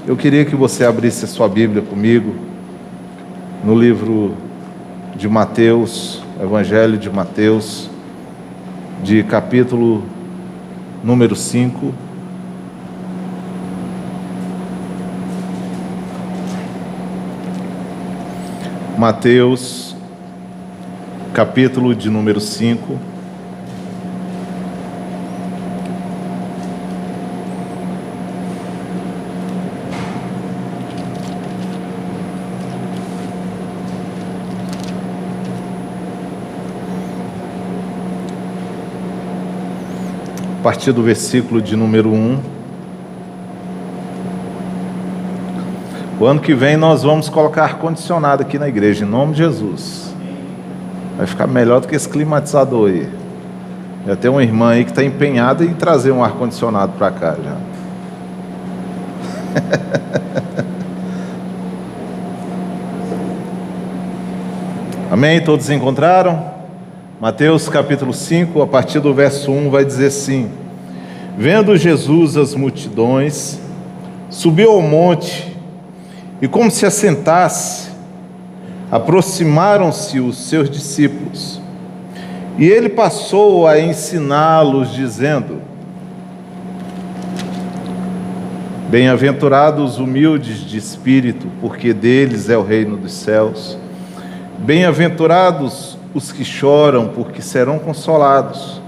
Eu queria que você abrisse a sua Bíblia comigo no livro de Mateus, Evangelho de Mateus, de capítulo número 5. Mateus, capítulo de número 5. A partir do versículo de número 1. O ano que vem nós vamos colocar ar-condicionado aqui na igreja, em nome de Jesus. Vai ficar melhor do que esse climatizador aí. Já tem uma irmã aí que está empenhada em trazer um ar-condicionado para cá já. Amém? Todos encontraram? Mateus capítulo 5, a partir do verso 1, vai dizer assim: Vendo Jesus as multidões, subiu ao monte, e como se assentasse, aproximaram-se os seus discípulos. E ele passou a ensiná-los, dizendo: Bem-aventurados os humildes de espírito, porque deles é o reino dos céus. Bem-aventurados os que choram, porque serão consolados.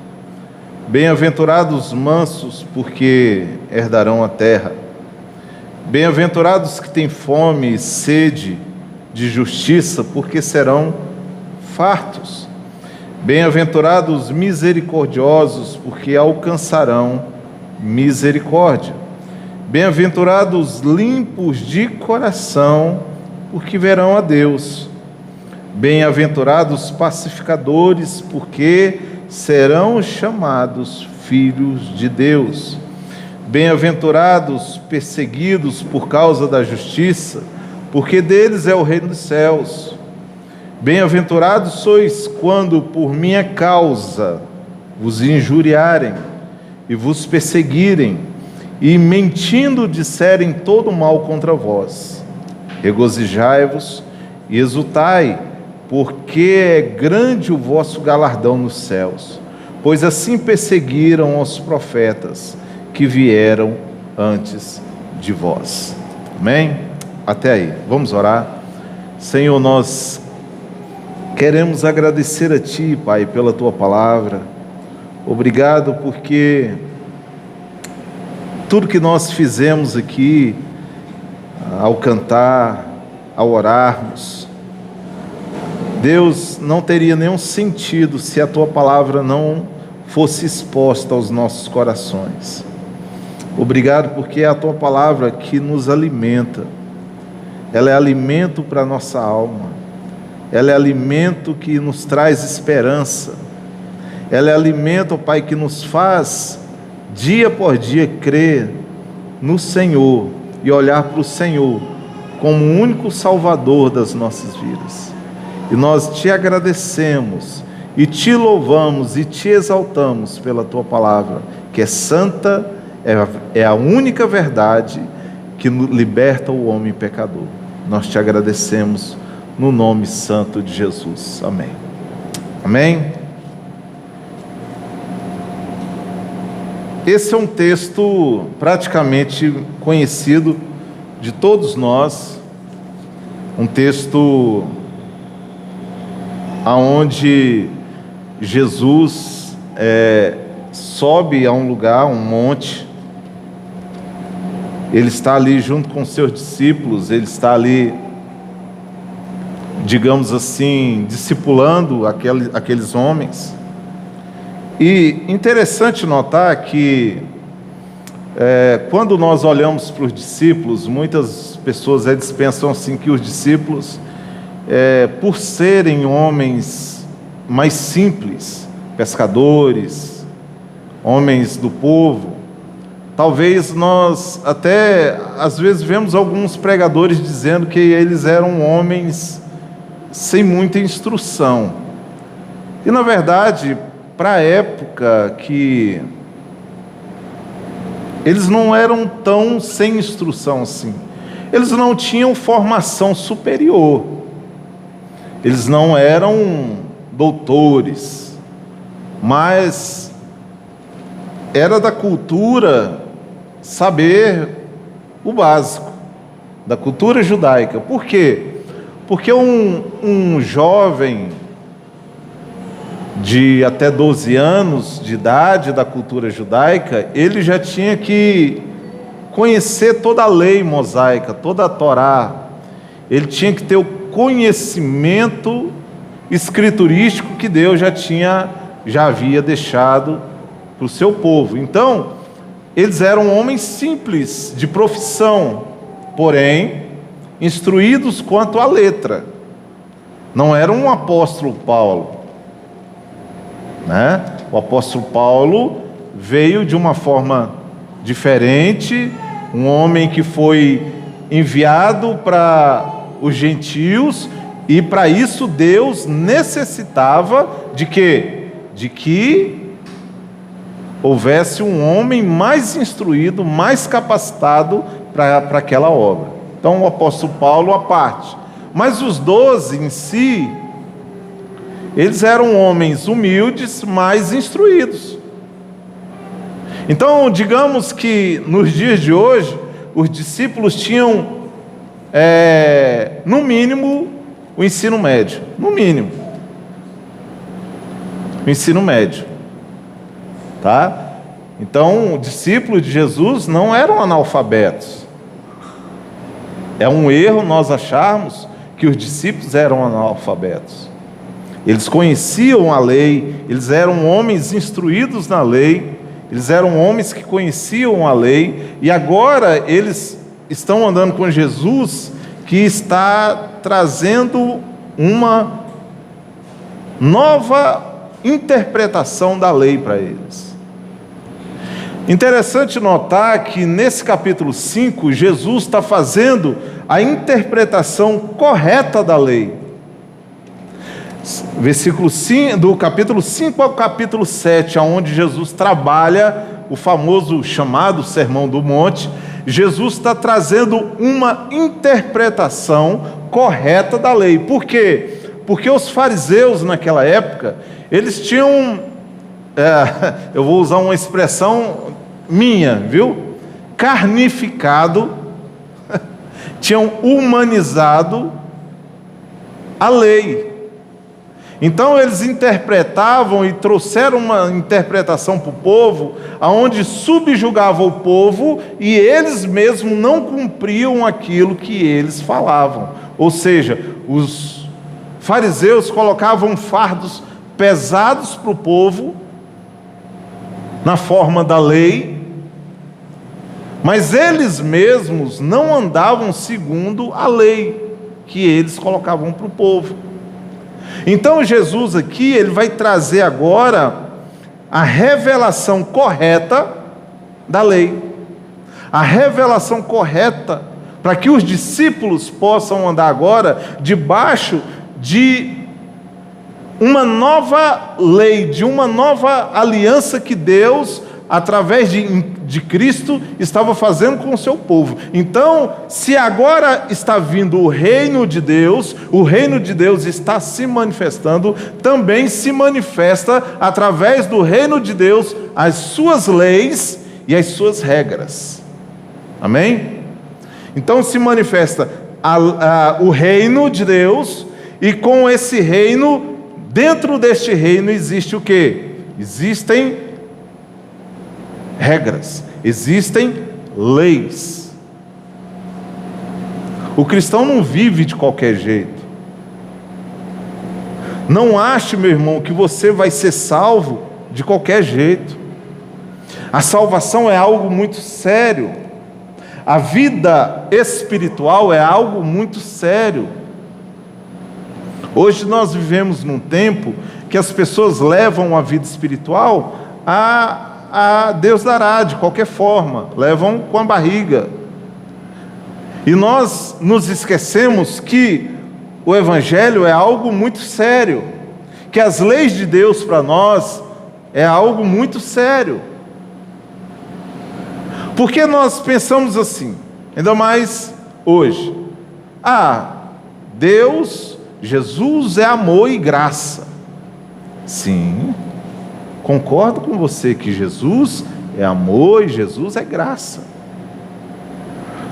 Bem-aventurados os mansos, porque herdarão a terra. Bem-aventurados que têm fome e sede de justiça, porque serão fartos. Bem-aventurados os misericordiosos, porque alcançarão misericórdia. Bem-aventurados os limpos de coração, porque verão a Deus. Bem-aventurados os pacificadores, porque serão chamados filhos de Deus. Bem-aventurados perseguidos por causa da justiça, porque deles é o reino dos céus. Bem-aventurados sois quando por minha causa vos injuriarem e vos perseguirem, e mentindo disserem todo mal contra vós. Regozijai-vos e exultai, porque é grande o vosso galardão nos céus, pois assim perseguiram os profetas que vieram antes de vós. Amém? Até aí, vamos orar. Senhor, nós queremos agradecer a Ti, Pai, pela Tua palavra. Obrigado porque tudo que nós fizemos aqui, ao cantar, ao orarmos, Deus, não teria nenhum sentido se a Tua palavra não fosse exposta aos nossos corações. Obrigado porque é a Tua palavra que nos alimenta. Ela é alimento para a nossa alma. Ela é alimento que nos traz esperança. Ela é alimento, Pai, que nos faz dia por dia crer no Senhor e olhar para o Senhor como o único Salvador das nossas vidas. E nós Te agradecemos, e Te louvamos, e Te exaltamos pela Tua palavra, que é santa, é a única verdade que liberta o homem pecador. Nós Te agradecemos no nome santo de Jesus. Amém. Amém? Esse é um texto praticamente conhecido de todos nós, um texto aonde Jesus sobe a um lugar, um monte. Ele está ali junto com seus discípulos, ele está ali, digamos assim, discipulando aqueles homens. E interessante notar que quando nós olhamos para os discípulos, muitas pessoas pensam assim que os discípulos, por serem homens mais simples, pescadores, homens do povo, talvez nós até às vezes vemos alguns pregadores dizendo que eles eram homens sem muita instrução. E na verdade, para a época que eles não eram tão sem instrução assim. Eles não tinham formação superior. Eles não eram doutores, mas era da cultura saber o básico, da cultura judaica. Por quê? Porque um jovem de até 12 anos de idade da cultura judaica, ele já tinha que conhecer toda a lei mosaica, toda a Torá. Ele tinha que ter o conhecimento escriturístico que Deus já havia deixado para o seu povo. Então, eles eram homens simples, de profissão, porém, instruídos quanto à letra. Não era um apóstolo Paulo, né? O apóstolo Paulo veio de uma forma diferente, um homem que foi enviado para os gentios, e para isso Deus necessitava de quê? De que houvesse um homem mais instruído, mais capacitado para aquela obra. Então o apóstolo Paulo à parte. Mas os 12 em si, eles eram homens humildes, mais instruídos. Então, digamos que nos dias de hoje, os discípulos tinham, no mínimo, o ensino médio. No mínimo. O ensino médio. Tá? Então, discípulos de Jesus não eram analfabetos. É um erro nós acharmos que os discípulos eram analfabetos. Eles conheciam a lei, eles eram homens instruídos na lei, eles eram homens que conheciam a lei, e agora eles estão andando com Jesus, que está trazendo uma nova interpretação da lei para eles. Interessante notar que nesse capítulo 5, Jesus está fazendo a interpretação correta da lei. Versículo 5, do capítulo 5 ao capítulo 7, onde Jesus trabalha o famoso chamado Sermão do Monte, Jesus está trazendo uma interpretação correta da lei. Por quê? Porque os fariseus naquela época, eles tinham, eu vou usar uma expressão minha, viu? Carnificado, tinham humanizado a lei. Então eles interpretavam e trouxeram uma interpretação para o povo, aonde subjugavam o povo e eles mesmos não cumpriam aquilo que eles falavam. Ou seja, os fariseus colocavam fardos pesados para o povo, na forma da lei, mas eles mesmos não andavam segundo a lei que eles colocavam para o povo. Então Jesus aqui, ele vai trazer agora a revelação correta da lei, a revelação correta para que os discípulos possam andar agora debaixo de uma nova lei, de uma nova aliança que Deus, através de Cristo, estava fazendo com o seu povo. Então, se agora está vindo o reino de Deus está se manifestando, também se manifesta através do reino de Deus as suas leis e as suas regras. Amém? Então se manifesta o reino de Deus, e com esse reino, dentro deste reino existe o quê? Existem regras, existem leis. O cristão não vive de qualquer jeito. Não ache, meu irmão, que você vai ser salvo de qualquer jeito. A salvação é algo muito sério. A vida espiritual é algo muito sério. Hoje nós vivemos num tempo que as pessoas levam a vida espiritual a Deus dará, de qualquer forma, levam com a barriga. E nós nos esquecemos que o Evangelho é algo muito sério, que as leis de Deus para nós é algo muito sério. Porque nós pensamos assim, ainda mais hoje. Deus, Jesus é amor e graça. Sim, concordo com você que Jesus é amor e Jesus é graça.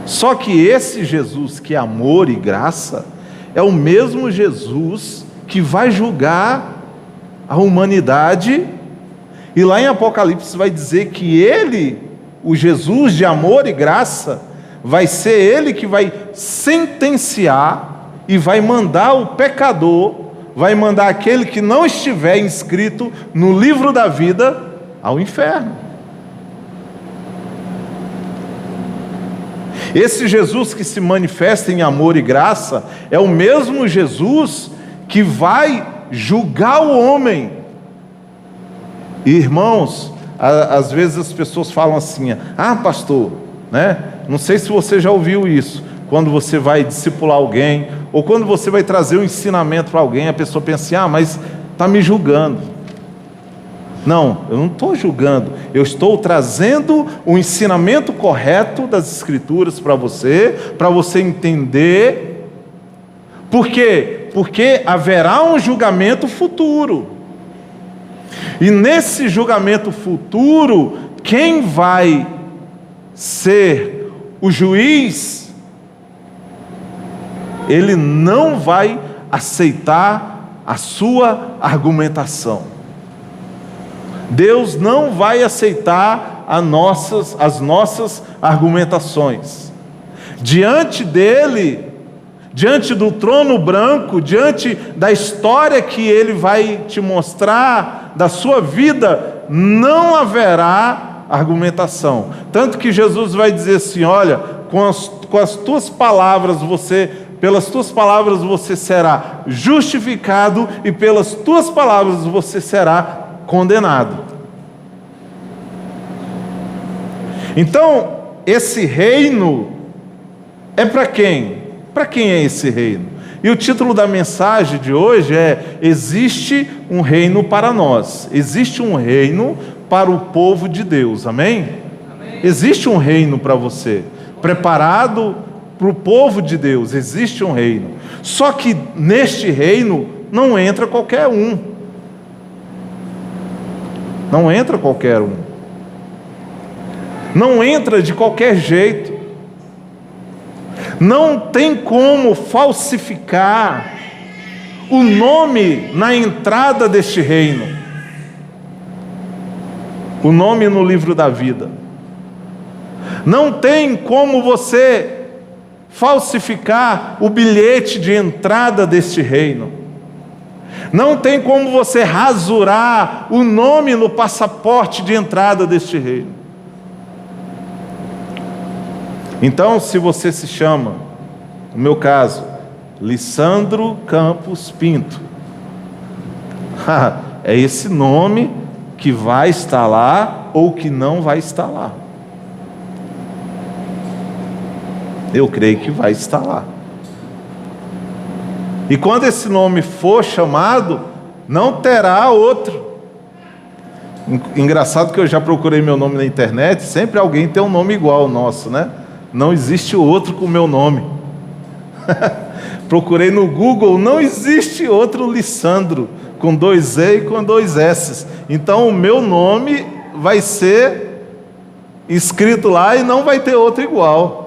Só que esse Jesus que é amor e graça é o mesmo Jesus que vai julgar a humanidade, e lá em Apocalipse vai dizer que ele, o Jesus de amor e graça, vai ser ele que vai sentenciar e vai mandar o pecador, vai mandar aquele que não estiver inscrito no livro da vida ao inferno. Esse Jesus que se manifesta em amor e graça é o mesmo Jesus que vai julgar o homem. E, irmãos, às vezes as pessoas falam assim: pastor, né? Não sei se você já ouviu isso. Quando você vai discipular alguém, ou quando você vai trazer um ensinamento para alguém, a pessoa pensa assim: mas está me julgando. Não, eu não estou julgando, eu estou trazendo o ensinamento correto das Escrituras para você entender. Por quê? Porque haverá um julgamento futuro, e nesse julgamento futuro, quem vai ser o juiz, ele não vai aceitar a sua argumentação. Deus não vai aceitar as nossas argumentações. Diante dele, diante do trono branco, diante da história que ele vai te mostrar da sua vida, não haverá argumentação. Tanto que Jesus vai dizer assim: olha, com as tuas palavras pelas tuas palavras você será justificado, e pelas tuas palavras você será condenado. Então, esse reino é para quem? Para quem é esse reino? E o título da mensagem de hoje é: existe um reino para nós, existe um reino para o povo de Deus, amém? Amém. Existe um reino para você, preparado para o povo de Deus, existe um reino. Só que neste reino não entra qualquer um. Não entra qualquer um. Não entra de qualquer jeito. Não tem como falsificar o nome na entrada deste reino. O nome no livro da vida. Não tem como você falsificar o bilhete de entrada deste reino. Não tem como você rasurar o nome no passaporte de entrada deste reino. Então, se você se chama, no meu caso, Lissandro Campos Pinto, é esse nome que vai estar lá ou que não vai estar lá. Eu creio que vai estar lá. E quando esse nome for chamado, não terá outro. Engraçado que eu já procurei meu nome na internet, sempre alguém tem um nome igual ao nosso, né? Não existe outro com o meu nome. Procurei no Google, não existe outro Lissandro, com 2 E e com 2 S. Então o meu nome vai ser escrito lá e não vai ter outro igual.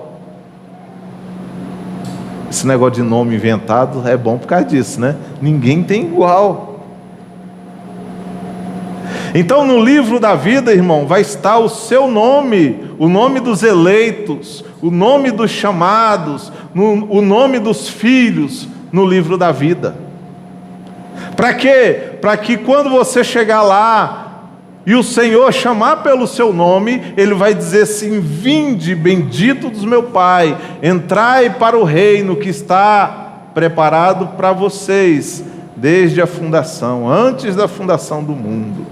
Esse negócio de nome inventado é bom por causa disso, né? Ninguém tem igual. Então no livro da vida, irmão, vai estar o seu nome, o nome dos eleitos, o nome dos chamados, o nome dos filhos no livro da vida. Para quê? Para que quando você chegar lá e o Senhor chamar pelo seu nome, Ele vai dizer assim: vinde, bendito dos meu Pai, entrai para o reino que está preparado para vocês, desde a fundação, antes da fundação do mundo.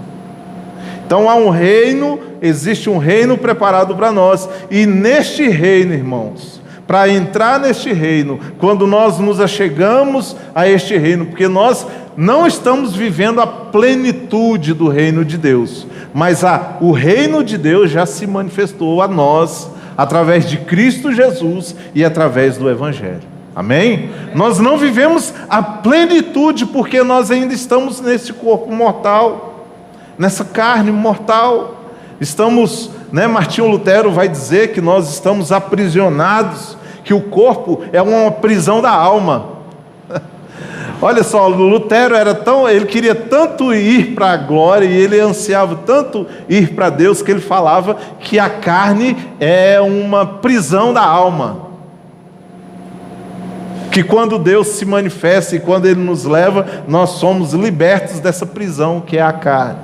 Então há um reino, existe um reino preparado para nós, e neste reino, irmãos, para entrar neste reino, quando nós nos achegamos a este reino, porque nós não estamos vivendo a plenitude do reino de Deus, mas o reino de Deus já se manifestou a nós, através de Cristo Jesus e através do Evangelho. Amém? Nós não vivemos a plenitude, porque nós ainda estamos nesse corpo mortal, nessa carne mortal. Estamos, Martinho Lutero vai dizer que nós estamos aprisionados, que o corpo é uma prisão da alma. Olha só, Lutero ele queria tanto ir para a glória, e ele ansiava tanto ir para Deus, que ele falava que a carne é uma prisão da alma, que quando Deus se manifesta e quando Ele nos leva, nós somos libertos dessa prisão que é a carne.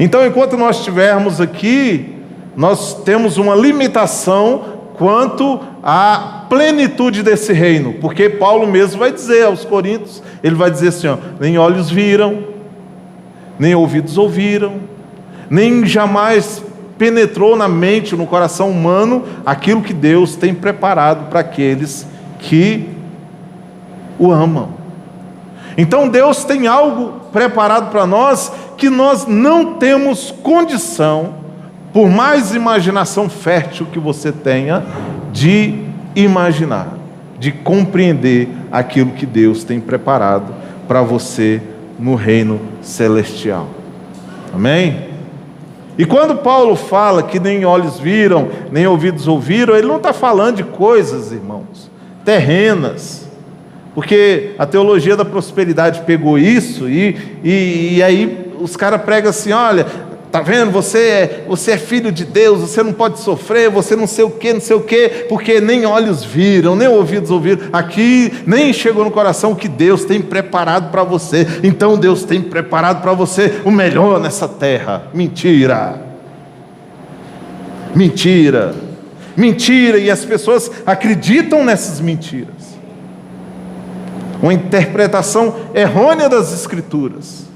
Então, enquanto nós estivermos aqui, nós temos uma limitação quanto à plenitude desse reino, porque Paulo mesmo vai dizer aos Coríntios, ele vai dizer assim, nem olhos viram, nem ouvidos ouviram, nem jamais penetrou na mente, no coração humano, aquilo que Deus tem preparado para aqueles que o amam. Então Deus tem algo preparado para nós, que nós não temos condição, por mais imaginação fértil que você tenha, de imaginar, de compreender aquilo que Deus tem preparado para você no reino celestial. Amém? E quando Paulo fala que nem olhos viram, nem ouvidos ouviram, ele não está falando de coisas, irmãos, terrenas, porque a teologia da prosperidade pegou isso, e aí os caras pregam assim, olha, tá vendo, você é filho de Deus, você não pode sofrer, você não sei o que, porque nem olhos viram, nem ouvidos ouviram, aqui nem chegou no coração o que Deus tem preparado para você, então Deus tem preparado para você o melhor nessa terra. Mentira, mentira, mentira, e as pessoas acreditam nessas mentiras, uma interpretação errônea das Escrituras.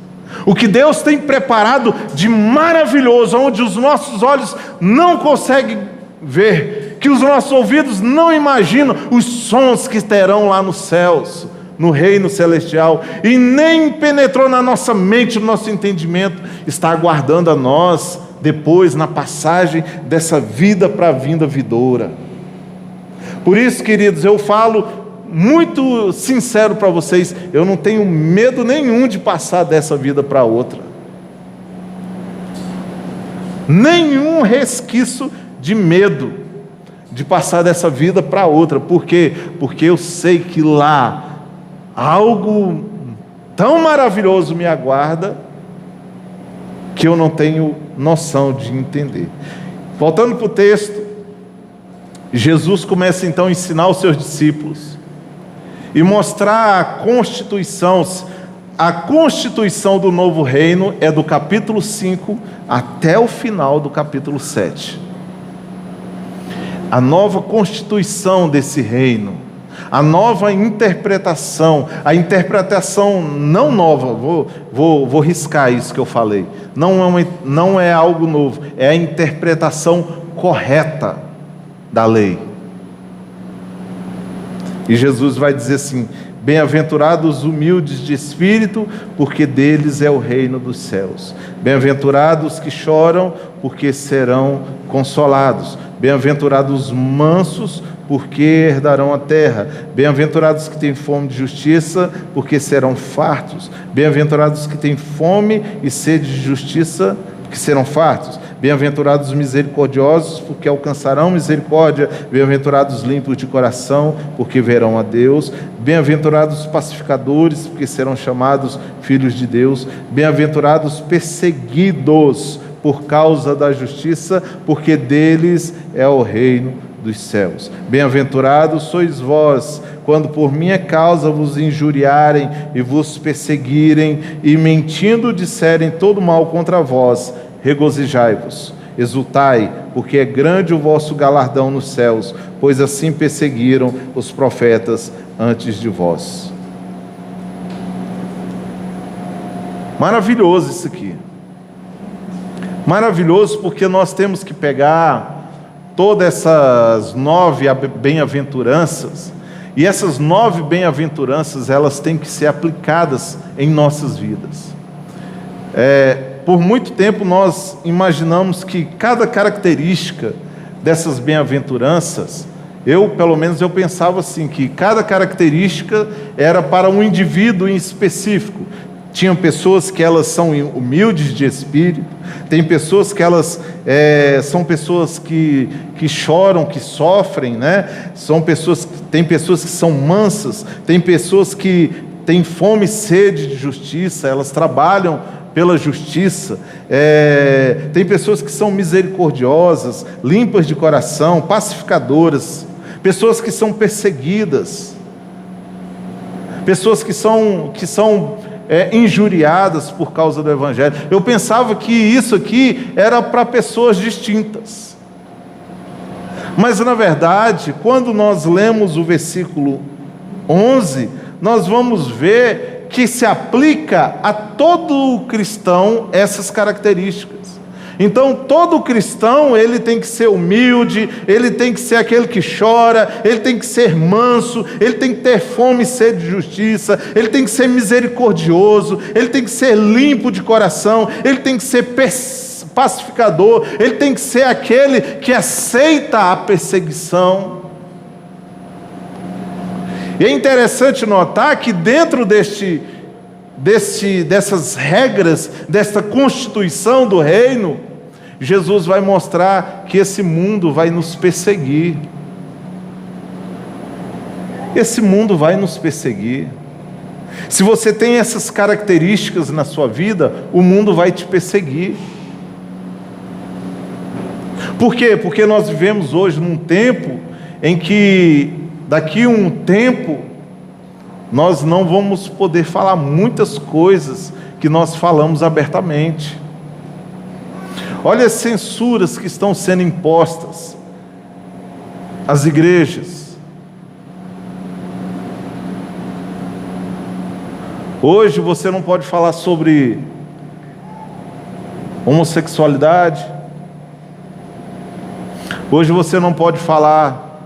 O que Deus tem preparado de maravilhoso, onde os nossos olhos não conseguem ver, que os nossos ouvidos não imaginam, os sons que terão lá nos céus, no reino celestial, e nem penetrou na nossa mente, no nosso entendimento, está aguardando a nós, depois, na passagem dessa vida para a vinda vindoura. Por isso, queridos, eu falo muito sincero para vocês, eu não tenho medo nenhum de passar dessa vida para outra, nenhum resquício de medo de passar dessa vida para outra. Por quê? Porque eu sei que lá algo tão maravilhoso me aguarda, que eu não tenho noção de entender. Voltando para o texto, Jesus começa então a ensinar os seus discípulos e mostrar a constituição do novo reino é do capítulo 5 até o final do capítulo 7. A nova constituição desse reino, a nova interpretação, a interpretação não nova, vou riscar isso que eu falei, não é algo novo, é a interpretação correta da lei. E Jesus vai dizer assim: bem-aventurados os humildes de espírito, porque deles é o reino dos céus. Bem-aventurados que choram, porque serão consolados. Bem-aventurados os mansos, porque herdarão a terra. Bem-aventurados que têm fome de justiça, porque serão fartos. Bem-aventurados que têm fome e sede de justiça, porque serão fartos. Bem-aventurados os misericordiosos, porque alcançarão misericórdia. Bem-aventurados os limpos de coração, porque verão a Deus. Bem-aventurados os pacificadores, porque serão chamados filhos de Deus. Bem-aventurados os perseguidos por causa da justiça, porque deles é o reino dos céus. Bem-aventurados sois vós, quando por minha causa vos injuriarem e vos perseguirem, e mentindo disserem todo mal contra vós. Regozijai-vos, exultai, porque é grande o vosso galardão nos céus, pois assim perseguiram os profetas antes de vós. Maravilhoso isso aqui. Maravilhoso, porque nós temos que pegar todas essas 9 bem-aventuranças, e essas 9 bem-aventuranças, elas têm que ser aplicadas em nossas vidas. Por muito tempo nós imaginamos que cada característica dessas bem-aventuranças, pelo menos eu pensava assim, que cada característica era para um indivíduo em específico. Tinham pessoas que elas são humildes de espírito, tem pessoas que elas são pessoas que choram, que sofrem, né? Tem pessoas que são mansas, tem pessoas que têm fome e sede de justiça, elas trabalham pela justiça, tem pessoas que são misericordiosas, limpas de coração, pacificadoras, pessoas que são perseguidas, pessoas que são injuriadas por causa do Evangelho. Eu pensava que isso aqui era para pessoas distintas, mas na verdade, quando nós lemos o versículo 11, nós vamos ver que se aplica a todo cristão essas características. Então, todo cristão, ele tem que ser humilde, ele tem que ser aquele que chora, ele tem que ser manso, ele tem que ter fome e sede de justiça, ele tem que ser misericordioso, ele tem que ser limpo de coração, ele tem que ser pacificador, ele tem que ser aquele que aceita a perseguição. E é interessante notar que dentro dessas regras, dessa constituição do reino, Jesus vai mostrar que esse mundo vai nos perseguir. Esse mundo vai nos perseguir. Se você tem essas características na sua vida, o mundo vai te perseguir. Por quê? Porque nós vivemos hoje num tempo em que, daqui a um tempo, nós não vamos poder falar muitas coisas que nós falamos abertamente. Olha as censuras que estão sendo impostas às igrejas. Hoje você não pode falar sobre homossexualidade. Hoje você não pode falar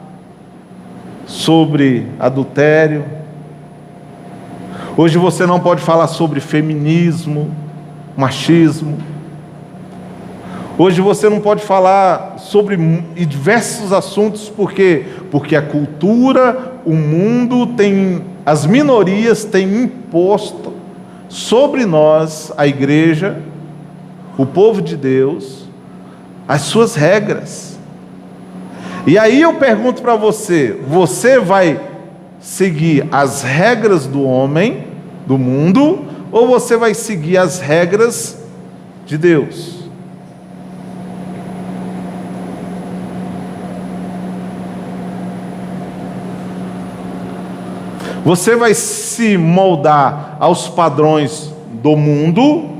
sobre adultério. Hoje você não pode falar sobre feminismo, machismo. Hoje você não pode falar sobre diversos assuntos, por quê? Porque a cultura, o mundo as minorias têm imposto sobre nós, a igreja, o povo de Deus, as suas regras. E aí eu pergunto para você, você vai seguir as regras do homem, do mundo, ou você vai seguir as regras de Deus? Você vai se moldar aos padrões do mundo,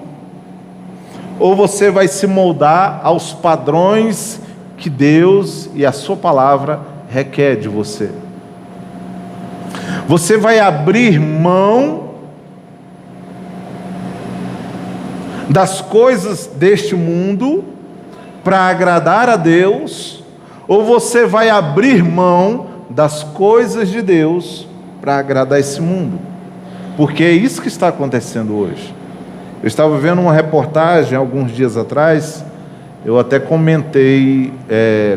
ou você vai se moldar aos padrões que Deus e a sua palavra requer de você? Você vai abrir mão das coisas deste mundo para agradar a Deus, ou você vai abrir mão das coisas de Deus para agradar esse mundo? Porque é isso que está acontecendo hoje. Eu estava vendo uma reportagem alguns dias atrás, eu até comentei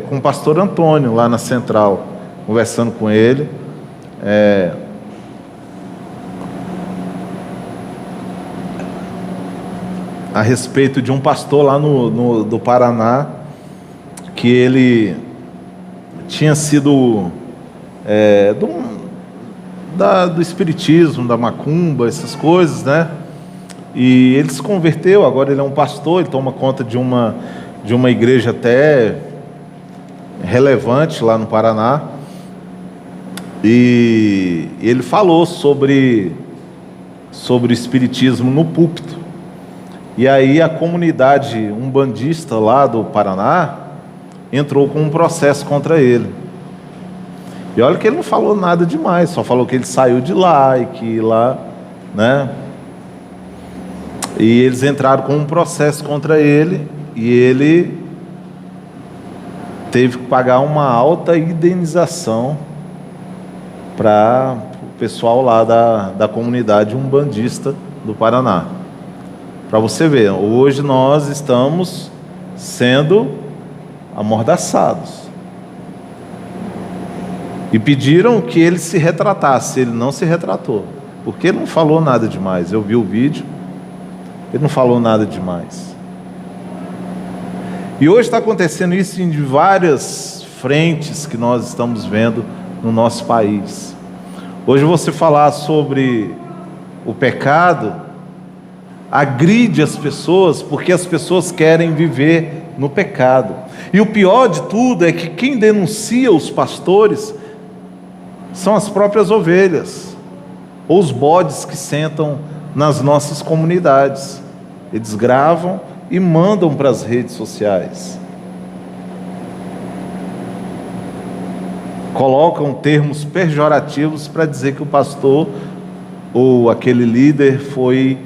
com o pastor Antônio lá na Central, conversando com ele, a respeito de um pastor lá do Paraná, que ele tinha sido do espiritismo, da macumba, essas coisas, né? E ele se converteu, agora ele é um pastor, ele toma conta de uma igreja até relevante lá no Paraná. E ele falou sobre o espiritismo no púlpito. E aí a comunidade umbandista lá do Paraná entrou com um processo contra ele. E olha que ele não falou nada demais, só falou que ele saiu de lá e que lá, né? E eles entraram com um processo contra ele, e ele teve que pagar uma alta indenização para o pessoal lá da comunidade umbandista do Paraná. Para você ver, hoje nós estamos sendo amordaçados. E pediram que ele se retratasse, ele não se retratou, porque ele não falou nada demais. Eu vi o vídeo, ele não falou nada demais. E hoje está acontecendo isso em várias frentes que nós estamos vendo no nosso país. Hoje você falar sobre o pecado agride as pessoas, porque as pessoas querem viver no pecado. E o pior de tudo é que quem denuncia os pastores são as próprias ovelhas, ou os bodes que sentam nas nossas comunidades. Eles gravam e mandam para as redes sociais. Colocam termos pejorativos para dizer que o pastor ou aquele líder foi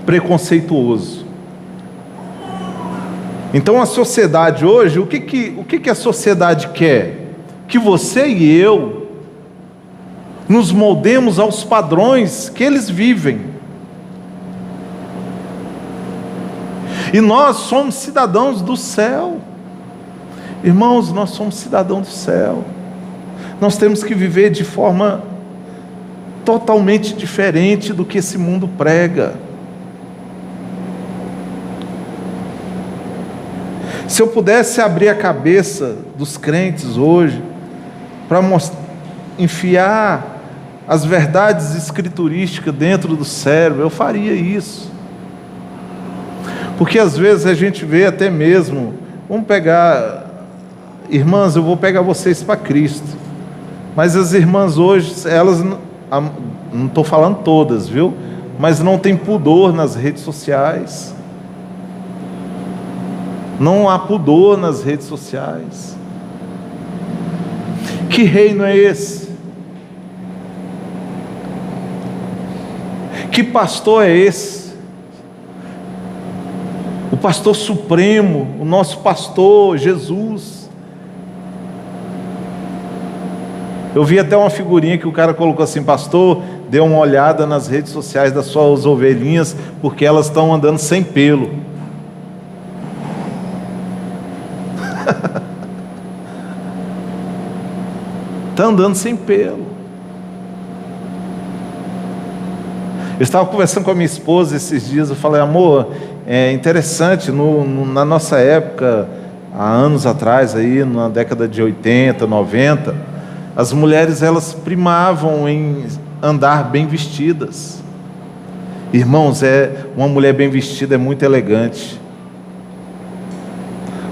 preconceituoso. Então a sociedade hoje, o que a sociedade quer? Que você e eu nos moldemos aos padrões que eles vivem. E nós somos cidadãos do céu. Irmãos, nós somos cidadãos do céu. Nós temos que viver de forma totalmente diferente do que esse mundo prega. Se eu pudesse abrir a cabeça dos crentes hoje, para enfiar as verdades escriturísticas dentro do cérebro, eu faria isso. Porque às vezes a gente vê até mesmo, vamos pegar, irmãs, eu vou pegar vocês para Cristo, mas as irmãs hoje, elas, não estou falando todas, viu? Mas não tem pudor nas redes sociais. Não há pudor nas redes sociais. Que reino é esse? Que pastor é esse? O pastor supremo, o nosso pastor Jesus. Eu vi até uma figurinha que o cara colocou assim: pastor, dê uma olhada nas redes sociais das suas ovelhinhas, porque elas estão andando sem pelo. Está andando sem pelo. Eu estava conversando com a minha esposa esses dias, eu falei: amor, é interessante, na nossa época, há anos atrás, aí, na década de 80, 90, as mulheres, elas primavam em andar bem vestidas. Irmãos, uma mulher bem vestida é muito elegante.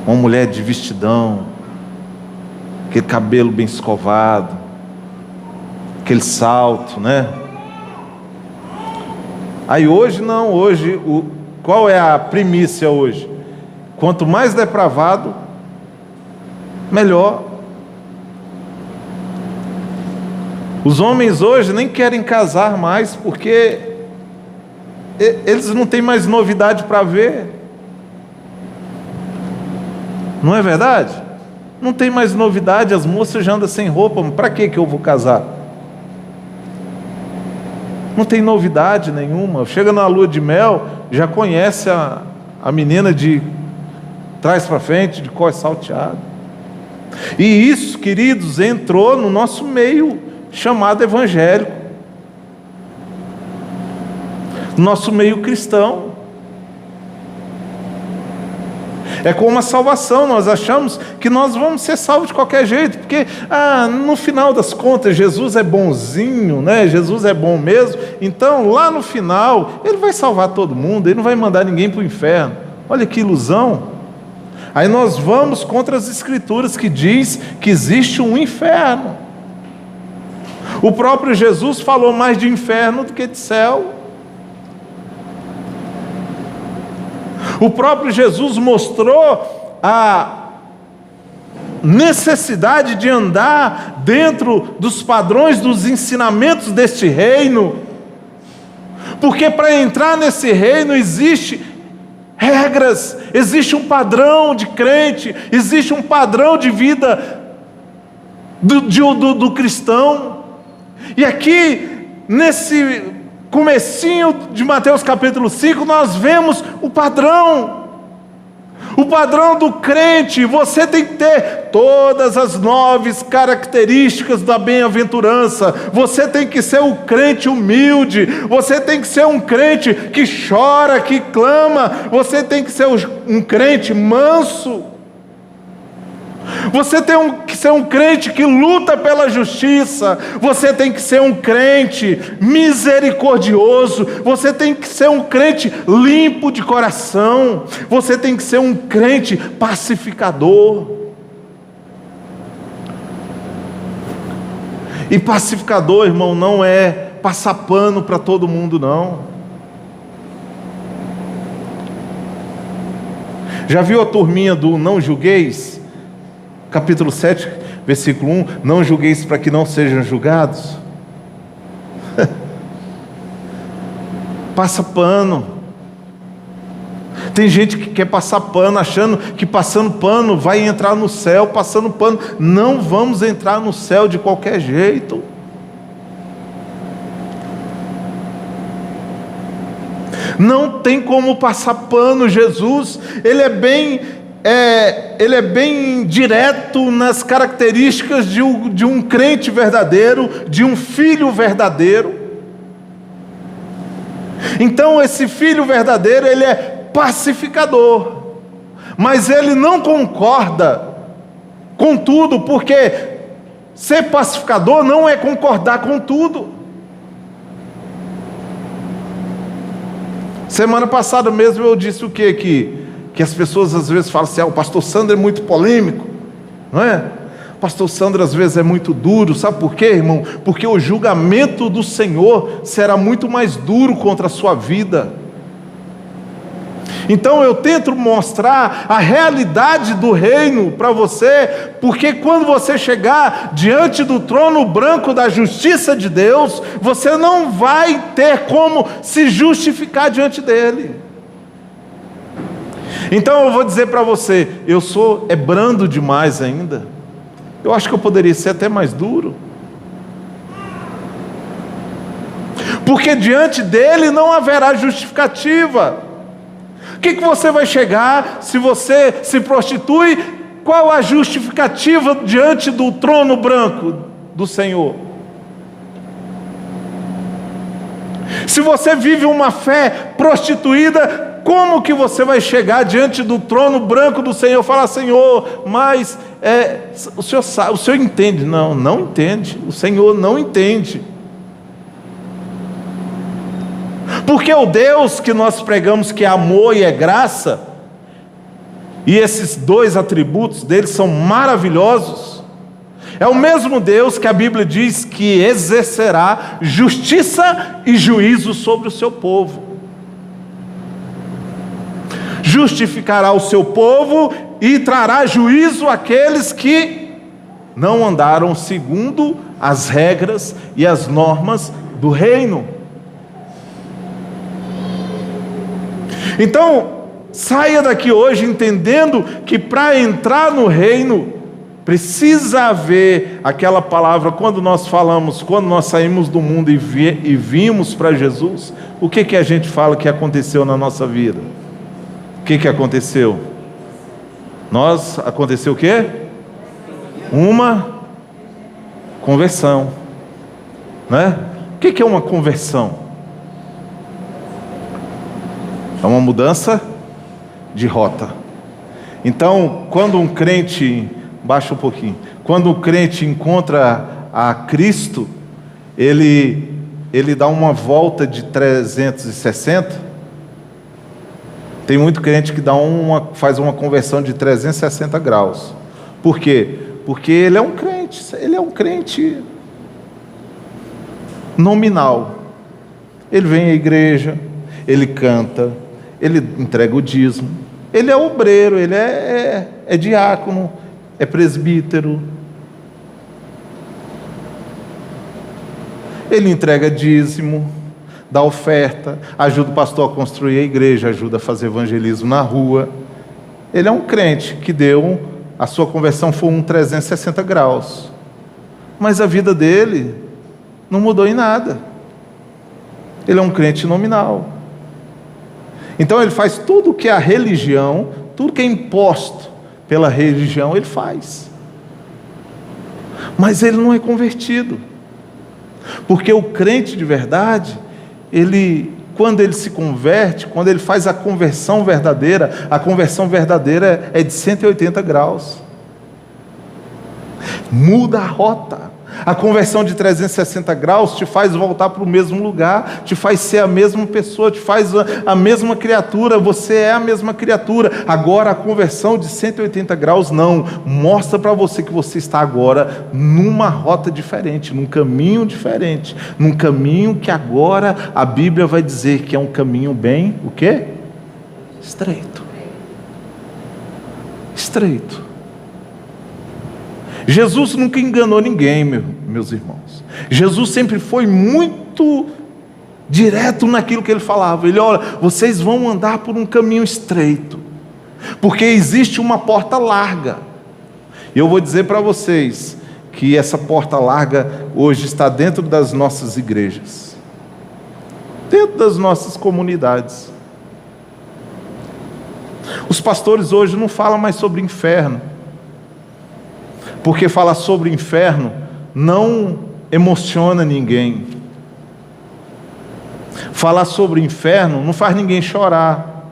Uma mulher de vestidão, aquele cabelo bem escovado, aquele salto, né? Aí hoje não, hoje, qual é a primícia hoje? Quanto mais depravado, melhor. Os homens hoje nem querem casar mais, porque eles não têm mais novidade para ver. Não é verdade? Não tem mais novidade, as moças já andam sem roupa, para que eu vou casar? Não tem novidade nenhuma. Chega na lua de mel, já conhece a menina de trás para frente, de cós salteado. E isso, queridos, entrou no nosso meio chamado evangélico, no nosso meio cristão. É como a salvação, nós achamos que nós vamos ser salvos de qualquer jeito, porque no final das contas Jesus é bonzinho, né? Jesus é bom mesmo, então lá no final Ele vai salvar todo mundo, Ele não vai mandar ninguém para o inferno. Olha que ilusão. Aí nós vamos contra as Escrituras que diz que existe um inferno. O próprio Jesus falou mais de inferno do que de céu. O próprio Jesus mostrou a necessidade de andar dentro dos padrões, dos ensinamentos deste reino, porque para entrar nesse reino existe regras, existe um padrão de crente, existe um padrão de vida do cristão. E aqui, nesse comecinho de Mateus capítulo 5, nós vemos o padrão do crente. Você tem que ter todas as 9 características da bem-aventurança. Você tem que ser um crente humilde, você tem que ser um crente que chora, que clama, você tem que ser um crente manso. Você tem que ser um crente que luta pela justiça. Você tem que ser um crente misericordioso. Você tem que ser um crente limpo de coração. Você tem que ser um crente pacificador. E pacificador, irmão, não é passar pano para todo mundo, não. Já viu a turminha do não julgueis? Capítulo 7, versículo 1, não julgueis para que não sejam julgados. Passa pano. Tem gente que quer passar pano, achando que passando pano vai entrar no céu, passando pano. Não vamos entrar no céu de qualquer jeito. Não tem como passar pano. Jesus, ele é bem direto nas características de um crente verdadeiro, de um filho verdadeiro. Então esse filho verdadeiro, ele é pacificador, mas ele não concorda com tudo, porque ser pacificador não é concordar com tudo. Semana passada mesmo eu disse o quê? Que as pessoas às vezes falam assim, o pastor Sandro é muito polêmico, não é? O pastor Sandro às vezes é muito duro. Sabe por quê, irmão? Porque o julgamento do Senhor será muito mais duro contra a sua vida. Então eu tento mostrar a realidade do reino para você, porque quando você chegar diante do trono branco da justiça de Deus, você não vai ter como se justificar diante dele. Então eu vou dizer para você, eu sou brando demais ainda. Eu acho que eu poderia ser até mais duro, porque diante dele não haverá justificativa. O que você vai chegar se você se prostitui? Qual a justificativa diante do trono branco do Senhor? Se você vive uma fé prostituída, como que você vai chegar diante do trono branco do Senhor e falar, Senhor, mas o Senhor sabe, o Senhor entende? Não, não entende. O Senhor não entende. Porque o Deus que nós pregamos, que é amor e é graça, e esses 2 atributos dele são maravilhosos, é o mesmo Deus que a Bíblia diz que exercerá justiça e juízo sobre o seu povo. Justificará o seu povo e trará juízo àqueles que não andaram segundo as regras e as normas do reino. Então, saia daqui hoje entendendo que para entrar no reino, precisa haver aquela palavra, quando nós falamos, quando nós saímos do mundo e vimos para Jesus, o que a gente fala que aconteceu na nossa vida? O que aconteceu? Aconteceu o quê? Uma conversão, né? O que é uma conversão? É uma mudança de rota. Então, quando um crente, baixa um pouquinho, quando um crente encontra a Cristo, ele dá uma volta de 360. Tem muito crente que faz uma conversão de 360 graus. Por quê? Porque ele é um crente nominal. Ele vem à igreja, ele canta, ele entrega o dízimo, ele é obreiro, ele é diácono, é presbítero, ele entrega dízimo, dá oferta, ajuda o pastor a construir a igreja, ajuda a fazer evangelismo na rua. Ele é um crente que a sua conversão foi um 360 graus. Mas a vida dele não mudou em nada. Ele é um crente nominal. Então ele faz tudo que a religião, tudo que é imposto pela religião, ele faz. Mas ele não é convertido. Porque o crente de verdade, quando ele se converte, quando ele faz a conversão verdadeira é de 180 graus. Muda a rota. A conversão de 360 graus te faz voltar para o mesmo lugar, te faz ser a mesma pessoa, te faz a mesma criatura, você é a mesma criatura. Agora a conversão de 180 graus não, mostra para você que você está agora numa rota diferente, num caminho diferente, num caminho que agora a Bíblia vai dizer que é um caminho bem, o quê? Estreito. Estreito. Jesus nunca enganou ninguém, meus irmãos. Jesus sempre foi muito direto naquilo que ele falava. Ele, olha, vocês vão andar por um caminho estreito, porque existe uma porta larga. E eu vou dizer para vocês que essa porta larga hoje está dentro das nossas igrejas, dentro das nossas comunidades. Os pastores hoje não falam mais sobre inferno, porque falar sobre inferno não emociona ninguém. Falar sobre inferno não faz ninguém chorar.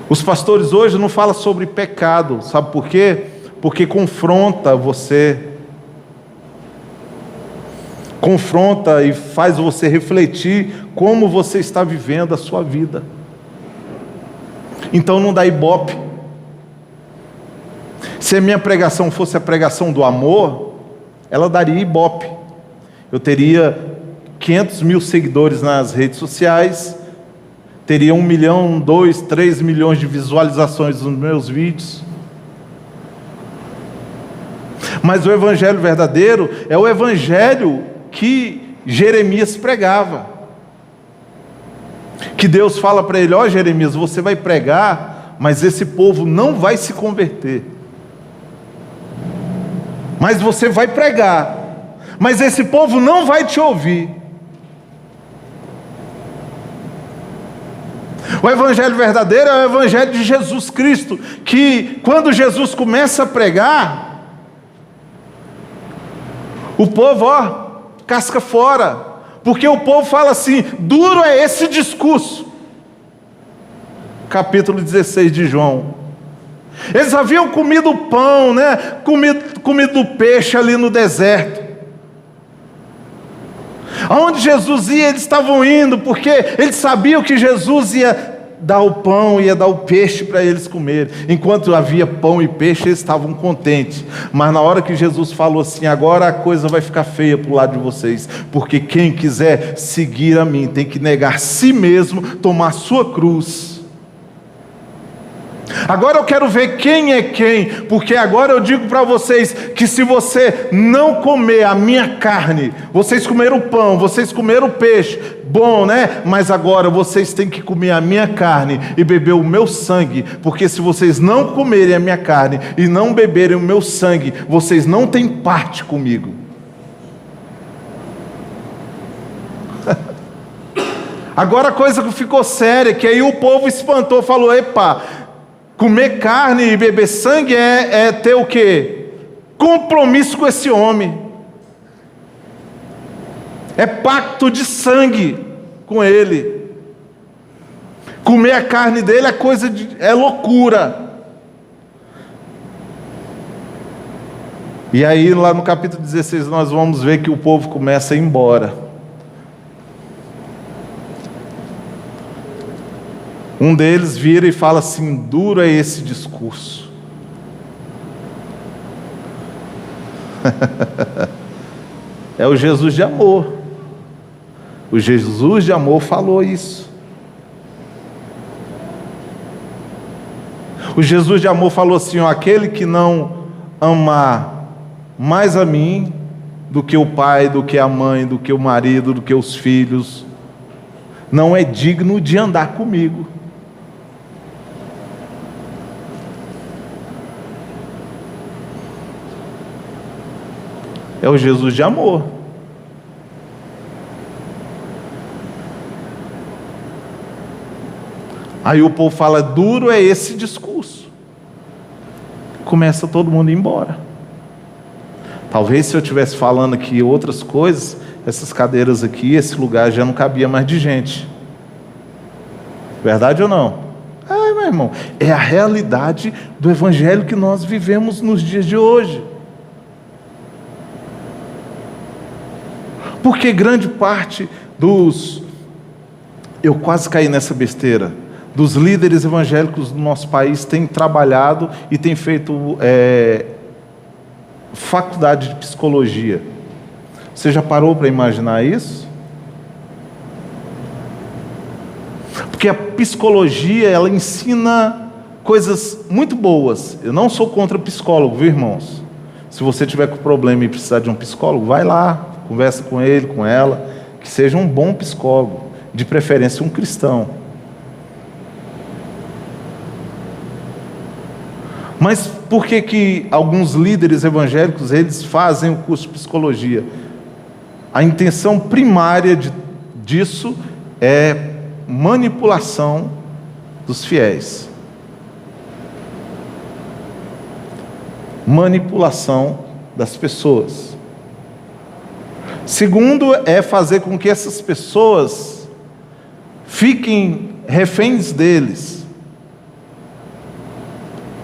Os pastores hoje não falam sobre pecado, sabe por quê? Porque confronta você. Confronta e faz você refletir como você está vivendo a sua vida. Então não dá ibope. Se a minha pregação fosse a pregação do amor, ela daria ibope. Eu teria 500 mil seguidores nas redes sociais, teria 1 milhão, 2, 3 milhões de visualizações nos meus vídeos. Mas o evangelho verdadeiro é o evangelho que Jeremias pregava. Que Deus fala para ele, ó Jeremias, você vai pregar, mas esse povo não vai se converter. Mas você vai pregar, mas esse povo não vai te ouvir. O evangelho verdadeiro é o evangelho de Jesus Cristo, que quando Jesus começa a pregar, o povo, casca fora, porque o povo fala assim, duro é esse discurso. Capítulo 16 de João. Eles haviam comido pão, comido peixe ali no deserto. Aonde Jesus ia, eles estavam indo, porque eles sabiam que Jesus ia dar o pão, ia dar o peixe para eles comerem. Enquanto havia pão e peixe, eles estavam contentes. Mas na hora que Jesus falou assim, agora a coisa vai ficar feia para o lado de vocês, porque quem quiser seguir a mim, tem que negar si mesmo, tomar sua cruz. Agora eu quero ver quem é quem, porque agora eu digo para vocês que se você não comer a minha carne, vocês comeram o pão, vocês comeram o peixe, bom, né? Mas agora vocês têm que comer a minha carne e beber o meu sangue, porque se vocês não comerem a minha carne e não beberem o meu sangue, vocês não têm parte comigo. Agora a coisa que ficou séria, que aí o povo espantou, falou, epa, comer carne e beber sangue é ter o quê? Compromisso com esse homem. É pacto de sangue com ele. Comer a carne dele é loucura. E aí lá no capítulo 16 nós vamos ver que o povo começa a ir embora. Um deles vira e fala assim, duro é esse discurso. É o Jesus de amor. O Jesus de amor falou isso. O Jesus de amor falou assim, aquele que não amar mais a mim do que o pai, do que a mãe, do que o marido, do que os filhos. Não é digno de andar comigo. É o Jesus de amor. Aí o povo fala, duro é esse discurso. Começa todo mundo a ir embora. Talvez se eu estivesse falando aqui outras coisas, essas cadeiras aqui, esse lugar já não cabia mais de gente. Verdade ou não? Meu irmão, é a realidade do evangelho que nós vivemos nos dias de hoje. Porque grande parte eu quase caí nessa besteira, dos líderes evangélicos do nosso país tem trabalhado e tem feito faculdade de psicologia. Você já parou para imaginar isso? Porque a psicologia, ela ensina coisas muito boas. Eu não sou contra psicólogo, viu, irmãos? Se você tiver com problema e precisar de um psicólogo, vai lá, conversa com ele, com ela, que seja um bom psicólogo, de preferência um cristão. Mas por que alguns líderes evangélicos, eles fazem o curso de psicologia? A intenção primária disso é manipulação dos fiéis. Manipulação das pessoas. Segundo, é fazer com que essas pessoas fiquem reféns deles.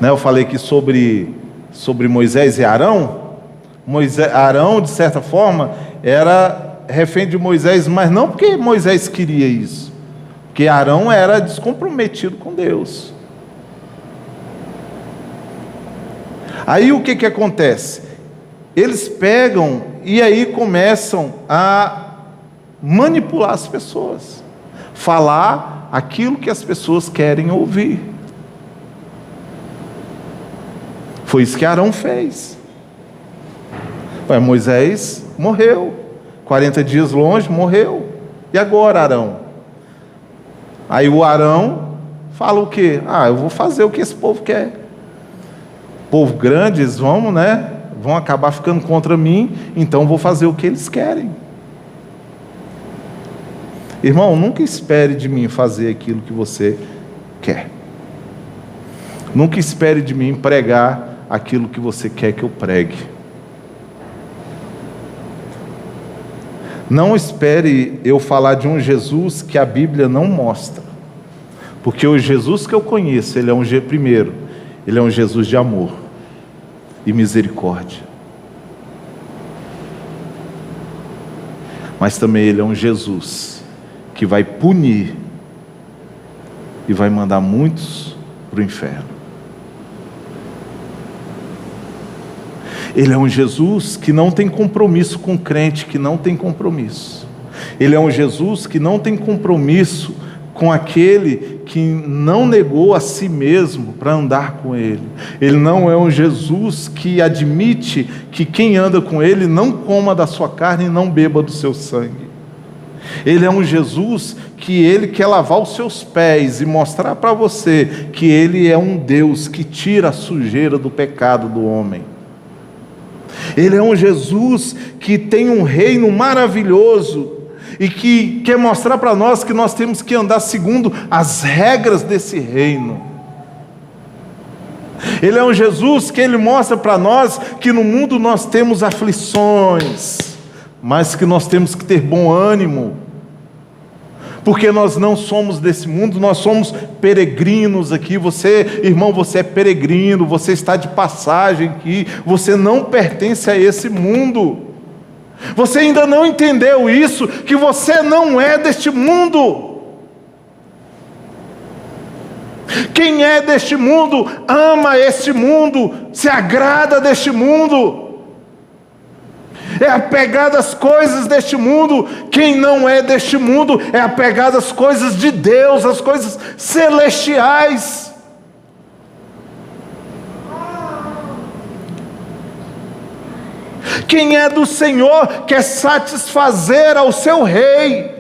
Eu falei aqui sobre Moisés e Arão. Arão, de certa forma, era refém de Moisés, mas não porque Moisés queria isso, porque Arão era descomprometido com Deus. Aí o que acontece? Eles pegam e aí começam a manipular as pessoas, falar aquilo que as pessoas querem ouvir. Foi isso que Arão fez. Moisés morreu, 40 dias longe, morreu. E agora, Arão? Aí o Arão fala o quê? Eu vou fazer o que esse povo quer. Povo grande, eles vão acabar ficando contra mim, então vou fazer o que eles querem. Irmão, nunca espere de mim fazer aquilo que você quer. Nunca espere de mim pregar aquilo que você quer que eu pregue. Não espere eu falar de um Jesus que a Bíblia não mostra. Porque o Jesus que eu conheço, ele é um Jesus de amor e misericórdia. Mas também ele é um Jesus que vai punir e vai mandar muitos para o inferno. Ele é um Jesus que não tem compromisso com o crente que não tem compromisso. Ele é um Jesus que não tem compromisso com aquele que não negou a si mesmo para andar com ele. Ele não é um Jesus que admite que quem anda com ele não coma da sua carne e não beba do seu sangue. Ele é um Jesus que ele quer lavar os seus pés e mostrar para você que ele é um Deus que tira a sujeira do pecado do homem. Ele é um Jesus que tem um reino maravilhoso e que quer mostrar para nós que nós temos que andar segundo as regras desse reino. Ele é um Jesus que ele mostra para nós que no mundo nós temos aflições, mas que nós temos que ter bom ânimo, porque nós não somos desse mundo, nós somos peregrinos aqui. Você, irmão, você é peregrino, você está de passagem aqui, você não pertence a esse mundo. Você ainda não entendeu isso, que você não é deste mundo. Quem é deste mundo, ama este mundo, se agrada deste mundo, é apegado às coisas deste mundo. Quem não é deste mundo é apegado às coisas de Deus, às coisas celestiais. Quem é do Senhor quer satisfazer ao seu rei.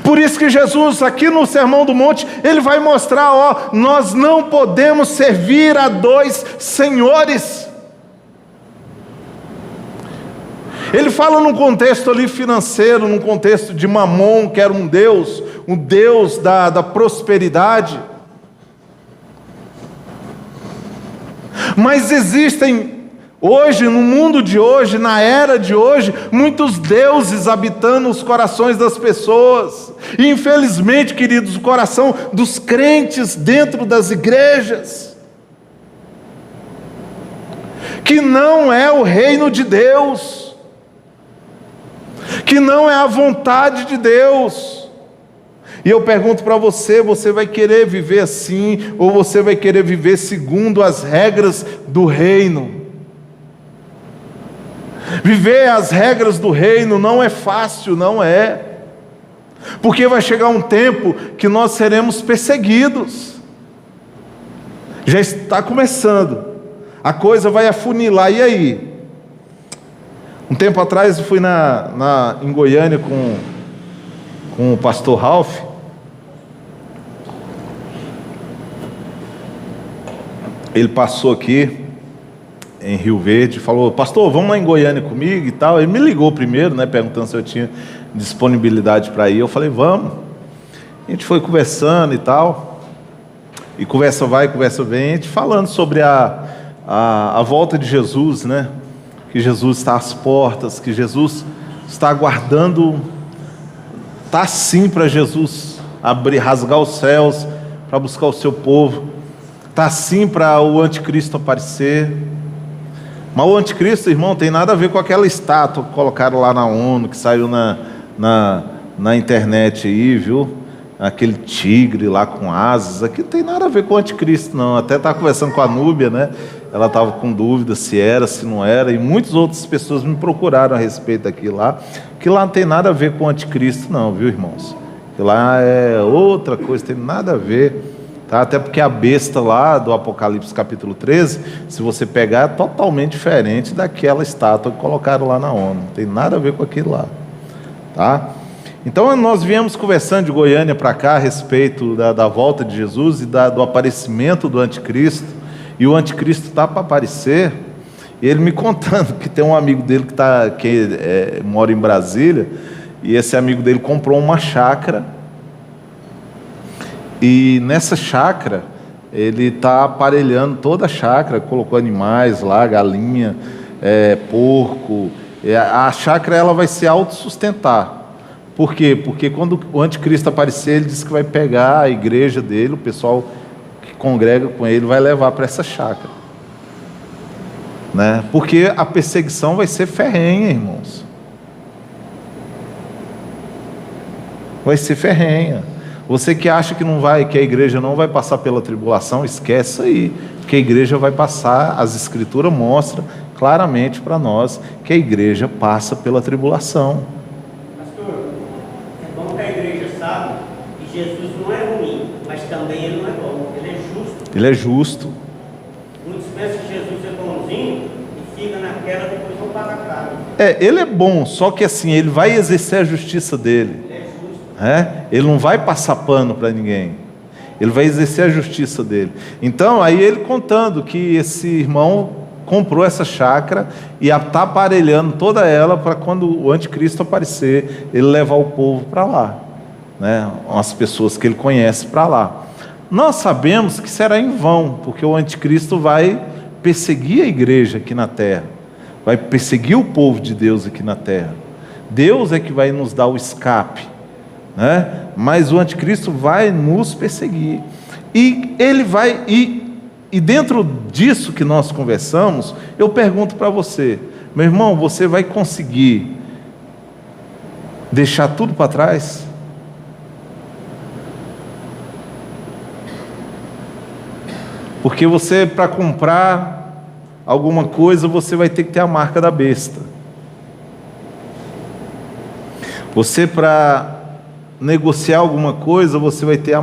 Por isso que Jesus, aqui no Sermão do Monte, ele vai mostrar, nós não podemos servir a dois senhores. Ele fala num contexto ali financeiro, num contexto de Mamon, que era um Deus da prosperidade. Mas existem hoje, no mundo de hoje, na era de hoje, muitos deuses habitando os corações das pessoas. E infelizmente, queridos, o coração dos crentes dentro das igrejas, que não é o reino de Deus, que não é a vontade de Deus. E eu pergunto para você, você vai querer viver assim, ou você vai querer viver segundo as regras do reino? Viver as regras do reino não é fácil, não é. Porque vai chegar um tempo que nós seremos perseguidos. Já está começando. A coisa vai afunilar. E aí? Um tempo atrás eu fui em Goiânia com o pastor Ralph. Ele passou aqui em Rio Verde, falou: pastor, vamos lá em Goiânia comigo e tal. Ele me ligou primeiro, perguntando se eu tinha disponibilidade para ir. Eu falei: vamos. A gente foi conversando e tal, e conversa vai, conversa vem, a gente falando sobre a volta de Jesus, que Jesus está às portas, que Jesus está aguardando, está sim para Jesus rasgar os céus, para buscar o seu povo, está sim para o anticristo aparecer. Mas o anticristo, irmão, tem nada a ver com aquela estátua que colocaram lá na ONU, que saiu na internet aí, viu? Aquele tigre lá com asas. Aqui não tem nada a ver com o anticristo, não. Até estava conversando com a Núbia, ela estava com dúvida se era, se não era, e muitas outras pessoas me procuraram a respeito daquilo lá, que lá não tem nada a ver com o anticristo, não, viu, irmãos? Que lá é outra coisa, tem nada a ver. Tá? Até porque a besta lá do Apocalipse capítulo 13, se você pegar, é totalmente diferente daquela estátua que colocaram lá na ONU. Não tem nada a ver com aquilo lá. Tá? Então nós viemos conversando de Goiânia para cá a respeito da volta de Jesus e do aparecimento do anticristo. E o anticristo está para aparecer. E ele me contando que tem um amigo dele que mora em Brasília, e esse amigo dele comprou uma chácara. E nessa chácara, ele está aparelhando toda a chácara, colocou animais lá, galinha, porco. A chácara ela vai se autossustentar. Por quê? Porque quando o anticristo aparecer, ele diz que vai pegar a igreja dele, o pessoal que congrega com ele, vai levar para essa chácara. Porque a perseguição vai ser ferrenha, irmãos. Vai ser ferrenha. Você que acha que a igreja não vai passar pela tribulação, esquece aí, porque a igreja vai passar. As escrituras mostram claramente para nós que a igreja passa pela tribulação. Pastor, é bom que a igreja saiba que Jesus não é ruim, mas também ele não é bom, ele é justo. Ele é justo. Muitos pensam que Jesus é bonzinho e fica naquela, depois vão pagar caro. Ele é bom, só que assim, ele vai exercer a justiça dele. Ele não vai passar pano para ninguém. Ele vai exercer a justiça dele. Então, aí ele contando que esse irmão comprou essa chácara e está aparelhando toda ela para quando o anticristo aparecer, ele levar o povo para lá, as pessoas que ele conhece para lá. Nós sabemos que será em vão, porque o anticristo vai perseguir a igreja aqui na terra, vai perseguir o povo de Deus aqui na terra. Deus é que vai nos dar o escape, mas o anticristo vai nos perseguir, e ele vai, e dentro disso que nós conversamos, eu pergunto para você, meu irmão, você vai conseguir deixar tudo para trás? Porque você, para comprar alguma coisa, você vai ter que ter a marca da besta. Você, para negociar alguma coisa, você vai ter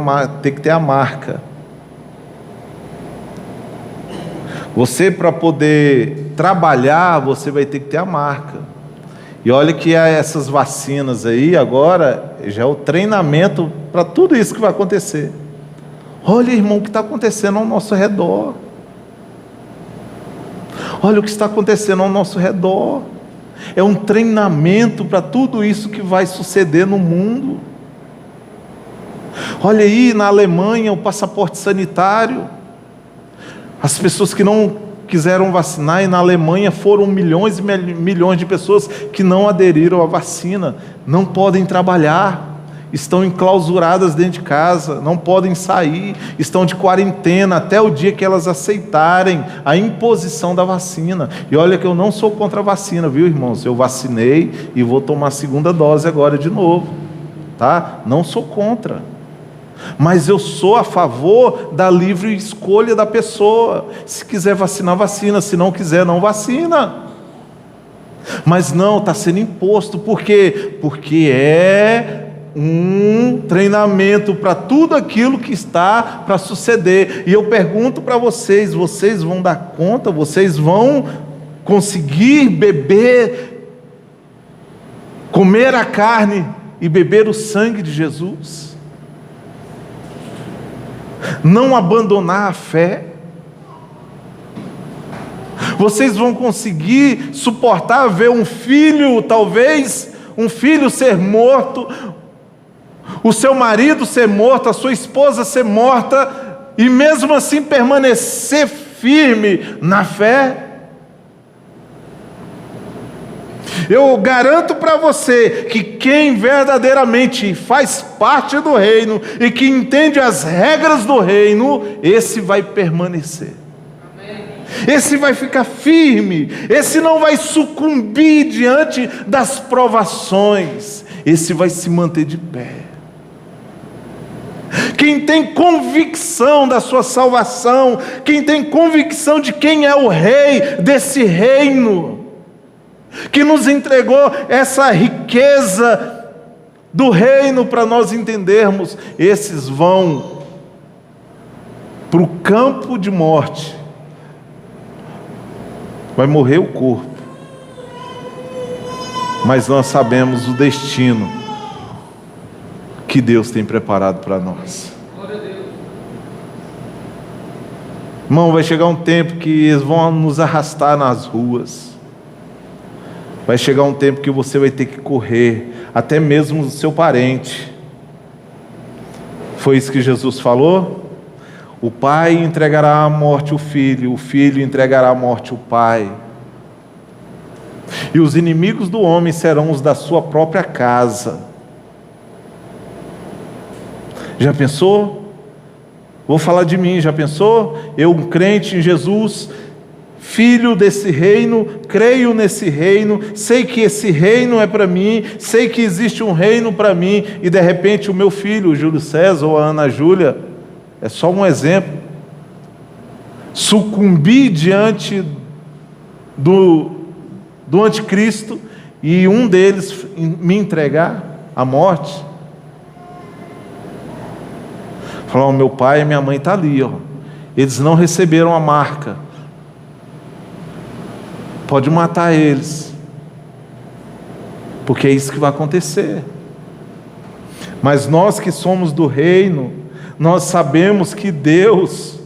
que ter a marca. Você, para poder trabalhar, você vai ter que ter a marca. E olha que essas vacinas aí, agora, já é o treinamento para tudo isso que vai acontecer. Olha, irmão, o que está acontecendo ao nosso redor. Olha o que está acontecendo ao nosso redor. É um treinamento para tudo isso que vai suceder no mundo. Olha aí, na Alemanha, o passaporte sanitário. As pessoas que não quiseram vacinar, e na Alemanha foram milhões e milhões de pessoas que não aderiram à vacina, não podem trabalhar, estão enclausuradas dentro de casa, não podem sair, estão de quarentena até o dia que elas aceitarem a imposição da vacina. E olha que eu não sou contra a vacina, viu, irmãos? Eu vacinei e vou tomar a segunda dose agora de novo, tá? Não sou contra. Mas eu sou a favor da livre escolha da pessoa. Se quiser vacinar, vacina. Se não quiser, não vacina. Mas não, está sendo imposto. Por quê? Porque é um treinamento para tudo aquilo que está para suceder. E eu pergunto para vocês: vocês vão dar conta? Vocês vão conseguir beber, comer a carne e beber o sangue de Jesus? Não abandonar a fé? Vocês vão conseguir suportar ver um filho, talvez um filho ser morto, o seu marido ser morto, a sua esposa ser morta, e mesmo assim permanecer firme na fé? Eu garanto para você que quem verdadeiramente faz parte do reino e que entende as regras do reino, esse vai permanecer. Esse vai ficar firme, esse não vai sucumbir diante das provações, esse vai se manter de pé. Quem tem convicção da sua salvação, quem tem convicção de quem é o rei desse reino, que nos entregou essa riqueza do reino para nós entendermos, esses vão para o campo de morte. Vai morrer o corpo, mas nós sabemos o destino que Deus tem preparado para nós. Irmão, vai chegar um tempo que eles vão nos arrastar nas ruas. Vai chegar um tempo que você vai ter que correr, até mesmo do seu parente. Foi isso que Jesus falou? O pai entregará à morte o filho entregará à morte o pai. E os inimigos do homem serão os da sua própria casa. Já pensou? Vou falar de mim, já pensou? Eu, um crente em Jesus, filho desse reino, creio nesse reino, sei que esse reino é para mim, sei que existe um reino para mim, e de repente o meu filho, o Júlio César ou a Ana Júlia, é só um exemplo, sucumbir diante do anticristo e um deles me entregar à morte. Falar: o meu pai e minha mãe estão ali, ó. Eles não receberam a marca, pode matar eles, porque é isso que vai acontecer. Mas nós que somos do reino, nós sabemos que Deus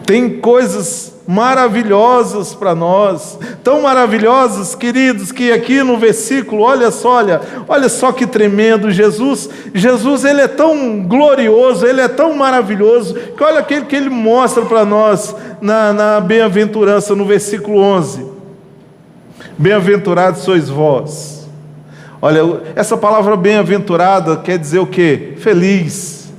tem coisas maravilhosas para nós, tão maravilhosas, queridos, que aqui no versículo, olha só que tremendo. Jesus ele é tão glorioso, ele é tão maravilhoso, que olha aquele que ele mostra para nós na bem-aventurança, no versículo 11: bem-aventurados sois vós. Olha, essa palavra bem-aventurada quer dizer o quê? Feliz,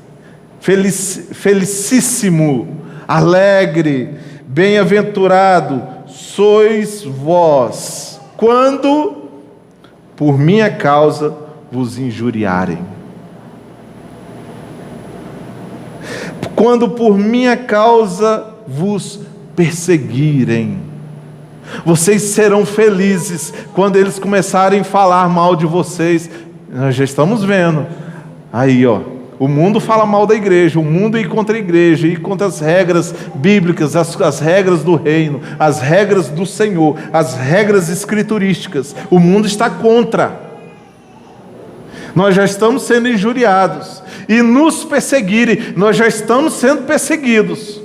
felicíssimo, alegre. Bem-aventurado sois vós, quando por minha causa vos injuriarem. Quando por minha causa vos perseguirem. Vocês serão felizes quando eles começarem a falar mal de vocês. Nós já estamos vendo. Aí, ó, O mundo fala mal da igreja, o mundo ir contra a igreja, ir contra as regras bíblicas, as regras do reino, as regras do Senhor, as regras escriturísticas. O mundo está contra. Nós já estamos sendo injuriados. E nos perseguirem, nós já estamos sendo perseguidos.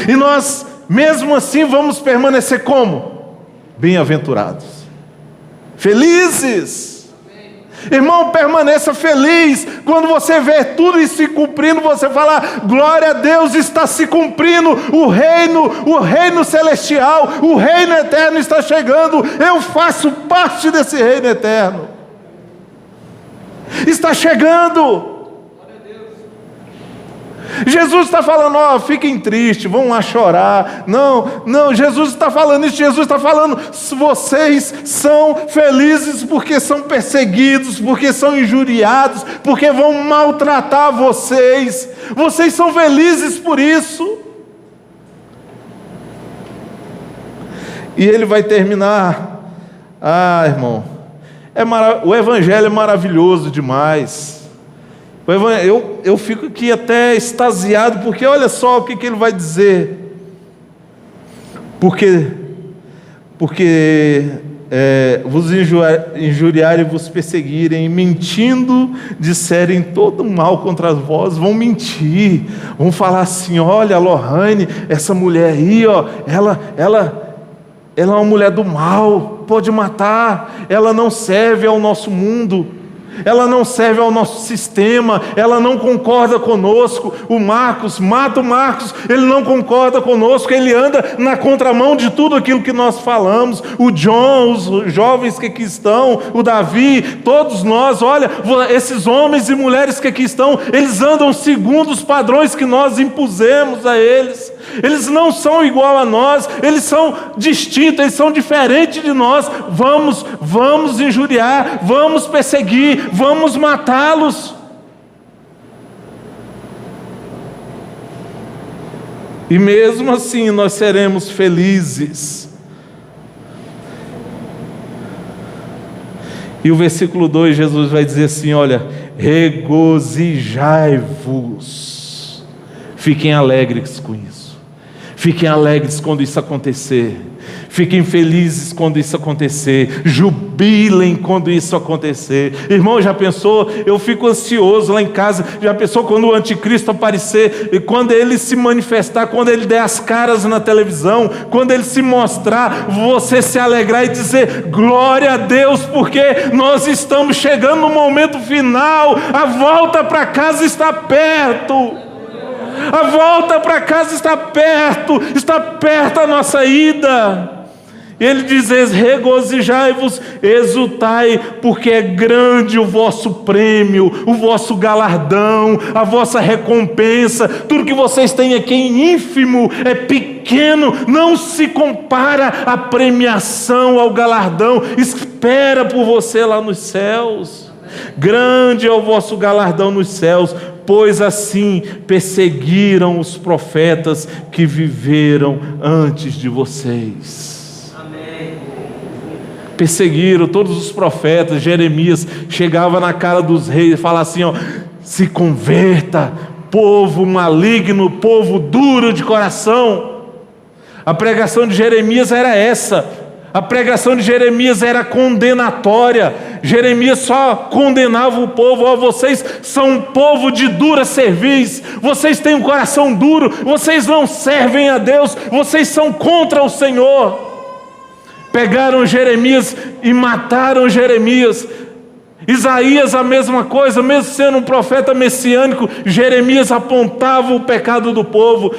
E nós, mesmo assim, vamos permanecer como? Bem-aventurados, felizes. Irmão, permaneça feliz. Quando você vê tudo isso se cumprindo, você fala: glória a Deus, está se cumprindo o reino celestial, o reino eterno está chegando. Eu faço parte desse reino eterno. Está chegando. Jesus está falando: ó, fiquem tristes, vão lá chorar. Não, Jesus está falando isso. Jesus está falando: vocês são felizes porque são perseguidos, porque são injuriados, porque vão maltratar vocês. Vocês são felizes por isso. E ele vai terminar: irmão, o evangelho é maravilhoso demais. Eu fico aqui até extasiado, porque olha só o que ele vai dizer. Porque vos injuriarem e vos perseguirem, mentindo, disserem todo mal contra vós, vão mentir, vão falar assim: olha, a Lohane, essa mulher aí, ó, ela é uma mulher do mal, pode matar, ela não serve ao nosso mundo, ela não serve ao nosso sistema, ela não concorda conosco. O Marcos, mata o Marcos, ele não concorda conosco, ele anda na contramão de tudo aquilo que nós falamos. O John, os jovens que aqui estão, o Davi, todos nós, olha, esses homens e mulheres que aqui estão, eles andam segundo os padrões que nós impusemos a eles. Eles não são igual a nós, eles são distintos, eles são diferentes de nós. Vamos injuriar, vamos perseguir, vamos matá-los. E mesmo assim nós seremos felizes. E o versículo 2, Jesus vai dizer assim: olha, regozijai-vos. Fiquem alegres com isso. Fiquem alegres quando isso acontecer. Fiquem felizes quando isso acontecer. Jubilem quando isso acontecer. Irmão, já pensou? Eu fico ansioso lá em casa. Já pensou quando o anticristo aparecer? E quando ele se manifestar, quando ele der as caras na televisão, quando ele se mostrar, você se alegrar e dizer: glória a Deus, porque nós estamos chegando no momento final. A volta para casa está perto. A volta para casa está perto a nossa ida. Ele diz: regozijai-vos, exultai, porque é grande o vosso prêmio, o vosso galardão, a vossa recompensa. Tudo que vocês têm aqui em ínfimo, é pequeno, não se compara à premiação, ao galardão. Espera por você lá nos céus. Grande é o vosso galardão nos céus, pois assim perseguiram os profetas que viveram antes de vocês. Amém. Perseguiram todos os profetas. Jeremias chegava na cara dos reis e falava assim: ó, se converta, povo maligno, povo duro de coração. A pregação de Jeremias era essa. A pregação de Jeremias era condenatória. Jeremias só condenava o povo: ó, vocês são um povo de dura cerviz, vocês têm um coração duro, vocês não servem a Deus, vocês são contra o Senhor. Pegaram Jeremias e mataram Jeremias. Isaías a mesma coisa, mesmo sendo um profeta messiânico, Jeremias apontava o pecado do povo.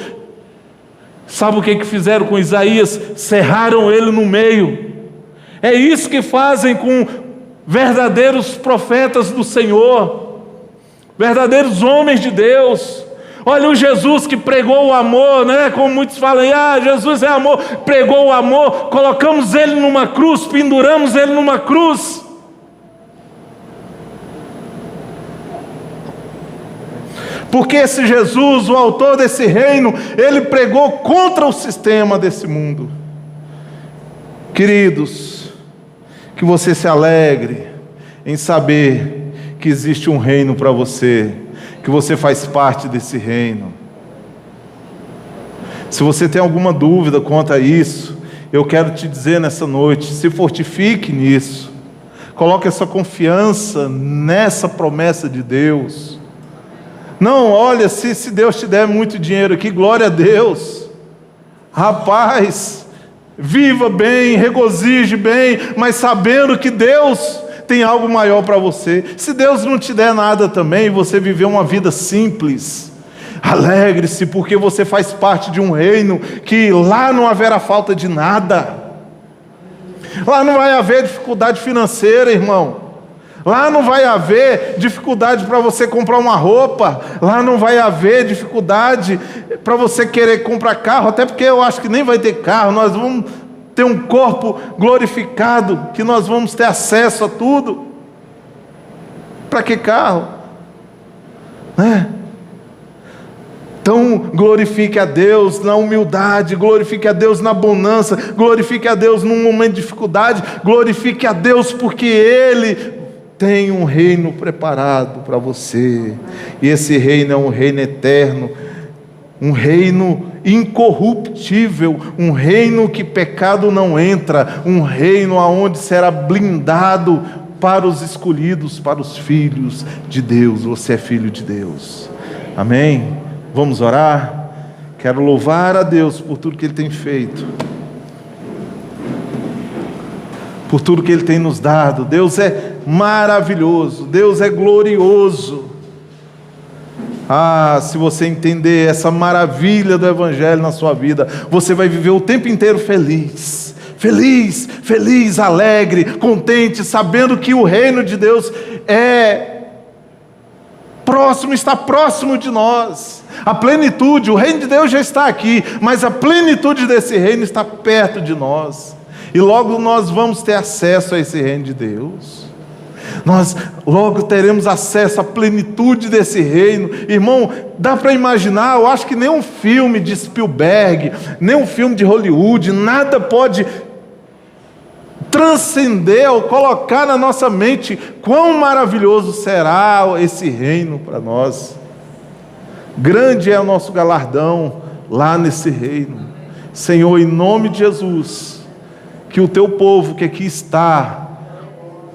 Sabe o que fizeram com Isaías? Cerraram ele no meio. É isso que fazem com verdadeiros profetas do Senhor, verdadeiros homens de Deus. Olha o Jesus que pregou o amor, né? Como muitos falam: Jesus é amor. Pregou o amor, colocamos ele numa cruz, penduramos ele numa cruz. Porque esse Jesus, o autor desse reino, ele pregou contra o sistema desse mundo. Queridos, que você se alegre em saber que existe um reino para você, que você faz parte desse reino. Se você tem alguma dúvida quanto a isso, eu quero te dizer nessa noite, se fortifique nisso. Coloque a sua confiança nessa promessa de Deus. Não, olha, se Deus te der muito dinheiro aqui, glória a Deus. Rapaz, viva bem, regozije bem, mas sabendo que Deus tem algo maior para você. Se Deus não te der nada também, você viver uma vida simples, alegre-se, porque você faz parte de um reino que lá não haverá falta de nada. Lá não vai haver dificuldade financeira, irmão. Lá não vai haver dificuldade para você comprar uma roupa. Lá não vai haver dificuldade para você querer comprar carro, até porque eu acho que nem vai ter carro. Nós vamos ter um corpo glorificado, que nós vamos ter acesso a tudo. Para que carro? Né? Então, glorifique a Deus na humildade, glorifique a Deus na bonança, glorifique a Deus num momento de dificuldade, glorifique a Deus porque Ele tem um reino preparado para você, e esse reino é um reino eterno, um reino incorruptível, um reino que pecado não entra, um reino aonde será blindado para os escolhidos, para os filhos de Deus. Você é filho de Deus, amém? Vamos orar? Quero louvar a Deus por tudo que Ele tem feito, por tudo que Ele tem nos dado. Deus é maravilhoso, Deus é glorioso. Se você entender essa maravilha do Evangelho na sua vida, você vai viver o tempo inteiro feliz, feliz, feliz, alegre, contente, sabendo que o reino de Deus está próximo de nós. A plenitude, o reino de Deus já está aqui, mas a plenitude desse reino está perto de nós. E logo nós vamos ter acesso a esse reino de Deus. Nós logo teremos acesso à plenitude desse reino. Irmão, dá para imaginar, eu acho que nem um filme de Spielberg, nem um filme de Hollywood, nada pode transcender ou colocar na nossa mente quão maravilhoso será esse reino para nós. Grande é o nosso galardão lá nesse reino. Senhor, em nome de Jesus, que o teu povo que aqui está,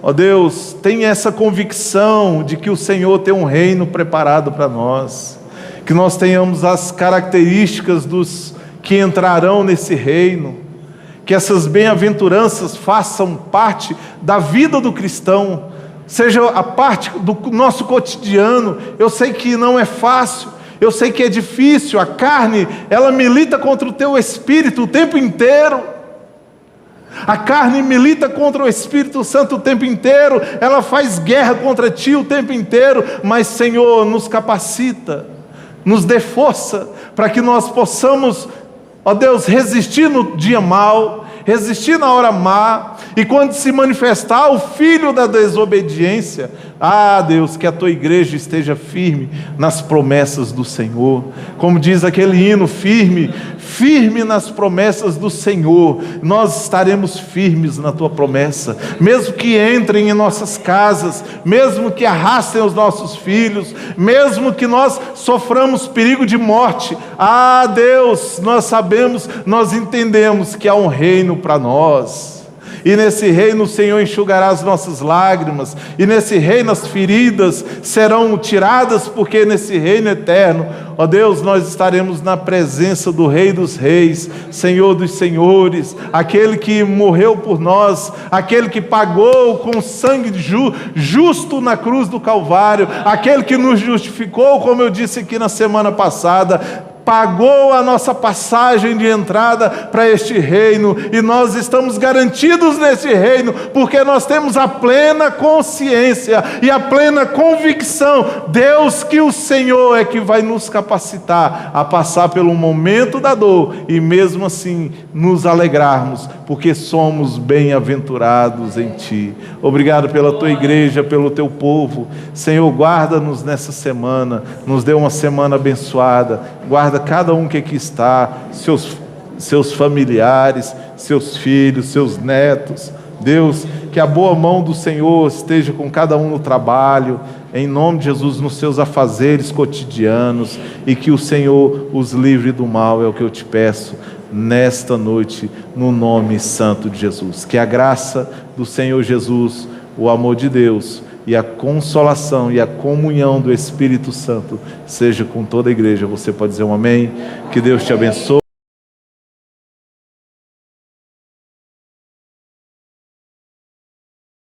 ó Deus, tenha essa convicção de que o Senhor tem um reino preparado para nós, que nós tenhamos as características dos que entrarão nesse reino, que essas bem-aventuranças façam parte da vida do cristão, seja a parte do nosso cotidiano. Eu sei que não é fácil, eu sei que é difícil, a carne, ela milita contra o teu espírito o tempo inteiro. A carne milita contra o Espírito Santo o tempo inteiro, ela faz guerra contra ti o tempo inteiro, mas Senhor, nos capacita, nos dê força, para que nós possamos, ó Deus, resistir no dia mau, resistir na hora má, e quando se manifestar o filho da desobediência, Deus, que a tua igreja esteja firme nas promessas do Senhor, como diz aquele hino, firme nas promessas do Senhor. Nós estaremos firmes na tua promessa, mesmo que entrem em nossas casas, mesmo que arrastem os nossos filhos, mesmo que nós soframos perigo de morte. Deus, nós sabemos, nós entendemos que há um reino para nós, e nesse reino o Senhor enxugará as nossas lágrimas, e nesse reino as feridas serão tiradas, porque nesse reino eterno, ó Deus, nós estaremos na presença do Rei dos Reis, Senhor dos Senhores, aquele que morreu por nós, aquele que pagou com sangue justo na cruz do Calvário, aquele que nos justificou, como eu disse aqui na semana passada, pagou a nossa passagem de entrada para este reino, e nós estamos garantidos nesse reino, porque nós temos a plena consciência e a plena convicção, Deus, que o Senhor é que vai nos capacitar a passar pelo momento da dor, e mesmo assim nos alegrarmos, porque somos bem-aventurados em Ti. Obrigado pela Tua igreja, pelo Teu povo. Senhor, guarda-nos nessa semana, nos dê uma semana abençoada, guarda cada um que aqui está, seus familiares, seus filhos, seus netos. Deus, que a boa mão do Senhor esteja com cada um no trabalho, em nome de Jesus, nos seus afazeres cotidianos, e que o Senhor os livre do mal, é o que eu te peço nesta noite, no nome santo de Jesus. Que a graça do Senhor Jesus, o amor de Deus e a consolação e a comunhão do Espírito Santo seja com toda a igreja. Você pode dizer um amém? Que Deus te abençoe.